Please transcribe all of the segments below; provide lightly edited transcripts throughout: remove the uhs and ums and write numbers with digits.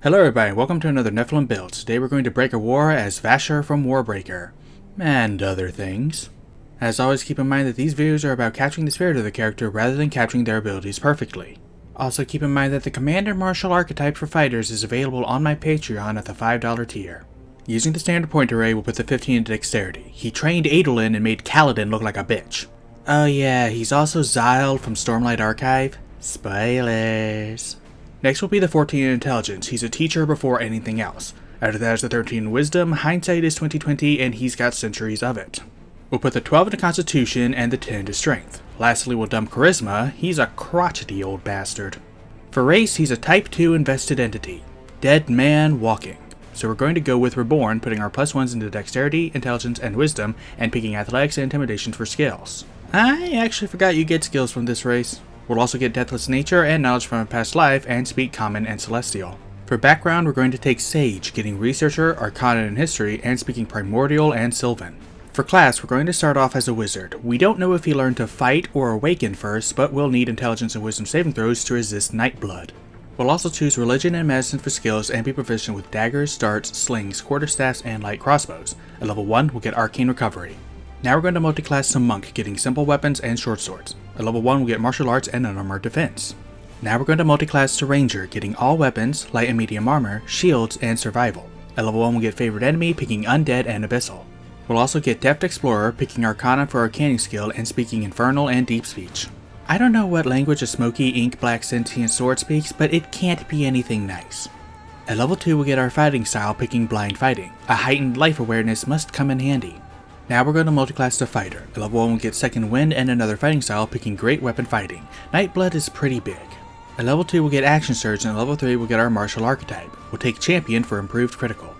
Hello everybody, welcome to another Nephilim build. Today we're going to break a war as Vasher from Warbreaker, and other things. As always, keep in mind that these videos are about capturing the spirit of the character rather than capturing their abilities perfectly. Also keep in mind that the Commander Martial Archetype for Fighters is available on my Patreon at the $5 tier. Using the standard point array, we'll put the 15 in Dexterity. He trained Adolin and made Kaladin look like a bitch. Oh yeah, he's also Xyled from Stormlight Archive. Spoilers. Next will be the 14 in Intelligence. He's a teacher before anything else. After that is the 13 in Wisdom, Hindsight is 20/20, and he's got centuries of it. We'll put the 12 into Constitution and the 10 into Strength. Lastly, we'll dump Charisma. He's a crotchety old bastard. For race, he's a Type 2 invested entity. Dead man walking. So we're going to go with Reborn, putting our +1s into Dexterity, Intelligence, and Wisdom, and picking Athletics and Intimidation for skills. I actually forgot you get skills from this race. We'll also get Deathless Nature and Knowledge from a Past Life, and Speak Common and Celestial. For background, we're going to take Sage, getting Researcher, Arcana and History, and speaking Primordial and Sylvan. For class, we're going to start off as a Wizard. We don't know if he learned to fight or awaken first, but we'll need Intelligence and Wisdom saving throws to resist Nightblood. We'll also choose Religion and Medicine for skills and be proficient with Daggers, Darts, Slings, Quarterstaffs, and Light Crossbows. At level 1, we'll get Arcane Recovery. Now we're going to multiclass to Monk, getting Simple Weapons and Short Swords. At level 1, we'll get Martial Arts and Unarmored Defense. Now we're going to multiclass to Ranger, getting all weapons, light and medium armor, shields, and survival. At level 1, we'll get Favorite Enemy, picking Undead and Abyssal. We'll also get Deft Explorer, picking Arcana for our canning skill and speaking Infernal and Deep Speech. I don't know what language a smoky, ink, black, sentient sword speaks, but it can't be anything nice. At level 2, we'll get our fighting style, picking Blind Fighting. A heightened life awareness must come in handy. Now we're going to multiclass to Fighter. At level 1 we'll get Second Wind and another fighting style, picking Great Weapon Fighting. Nightblood is pretty big. At level 2 we'll get Action Surge, and at level 3 we'll get our Martial Archetype. We'll take Champion for improved critical.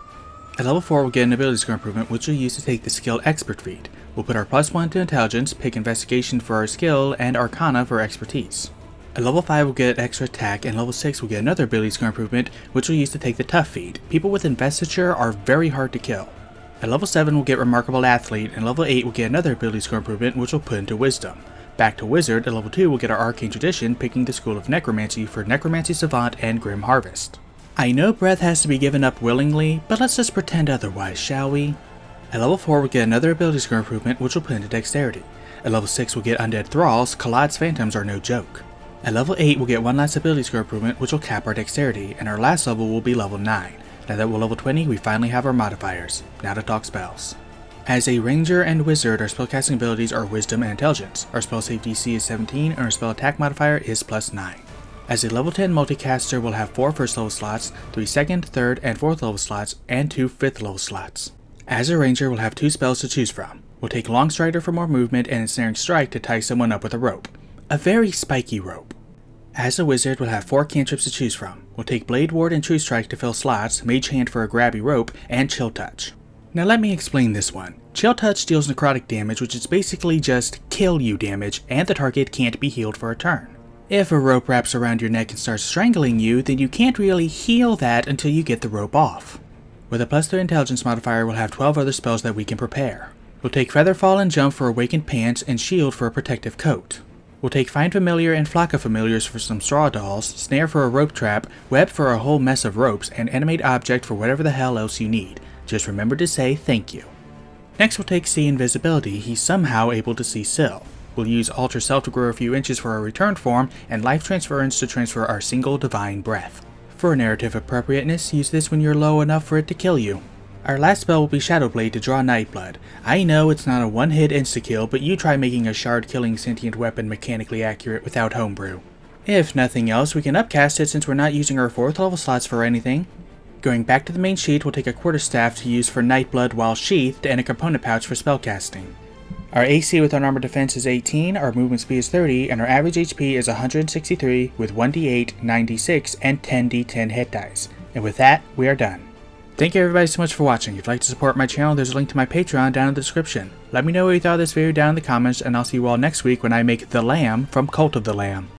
At level 4 we'll get an ability score improvement, which we'll use to take the skill Expert feat. We'll put our +1 to Intelligence, pick Investigation for our skill, and Arcana for Expertise. At level 5 we'll get extra attack, and level 6 we'll get another ability score improvement, which we'll use to take the Tough feat. People with Investiture are very hard to kill. At level 7 we'll get Remarkable Athlete, and level 8 we'll get another ability score improvement, which we'll put into Wisdom. Back to Wizard. At level 2 we'll get our Arcane Tradition, picking the School of Necromancy for Necromancy Savant and Grim Harvest. I know breath has to be given up willingly, but let's just pretend otherwise, shall we? At level 4 we'll get another ability score improvement, which we'll put into Dexterity. At level 6 we'll get Undead Thralls. Khalad's Phantoms are no joke. At level 8 we'll get one last ability score improvement, which will cap our Dexterity, and our last level will be level 9. Now that we're level 20, we finally have our modifiers. Now to talk spells. As a Ranger and Wizard, our spellcasting abilities are Wisdom and Intelligence. Our spell save DC is 17, and our spell attack modifier is +9. As a level 10 multicaster, we'll have 4 first level slots, 3 second, third, and fourth level slots, and 2 fifth level slots. As a Ranger, we'll have 2 spells to choose from. We'll take Long Strider for more movement and Ensnaring Strike to tie someone up with a rope. A very spiky rope. As a Wizard, we'll have 4 cantrips to choose from. We'll take Blade Ward and True Strike to fill slots, Mage Hand for a grabby rope, and Chill Touch. Now let me explain this one. Chill Touch deals necrotic damage, which is basically just kill you damage, and the target can't be healed for a turn. If a rope wraps around your neck and starts strangling you, then you can't really heal that until you get the rope off. With a +3 Intelligence modifier, we'll have 12 other spells that we can prepare. We'll take Featherfall and Jump for Awakened Pants, and Shield for a protective coat. We'll take Find Familiar and Flock of Familiars for some straw dolls, Snare for a rope trap, Web for a whole mess of ropes, and Animate Object for whatever the hell else you need. Just remember to say thank you. Next we'll take See Invisibility. He's somehow able to see Syl. We'll use Alter Self to grow a few inches for our return form, and Life Transference to transfer our single Divine Breath. For narrative appropriateness, use this when you're low enough for it to kill you. Our last spell will be Shadow Blade to draw Nightblood. I know it's not a one-hit insta-kill, but you try making a shard-killing sentient weapon mechanically accurate without homebrew. If nothing else, we can upcast it since we're not using our 4th level slots for anything. Going back to the main sheet, we'll take a Quarterstaff to use for Nightblood while sheathed, and a component pouch for spellcasting. Our AC with Unarmored Defense is 18, our movement speed is 30, and our average HP is 163 with 1d8, 9d6, and 10d10 hit dice. And with that, we are done. Thank you everybody so much for watching. If you'd like to support my channel, there's a link to my Patreon down in the description. Let me know what you thought of this video down in the comments, and I'll see you all next week when I make the Lamb from Cult of the Lamb.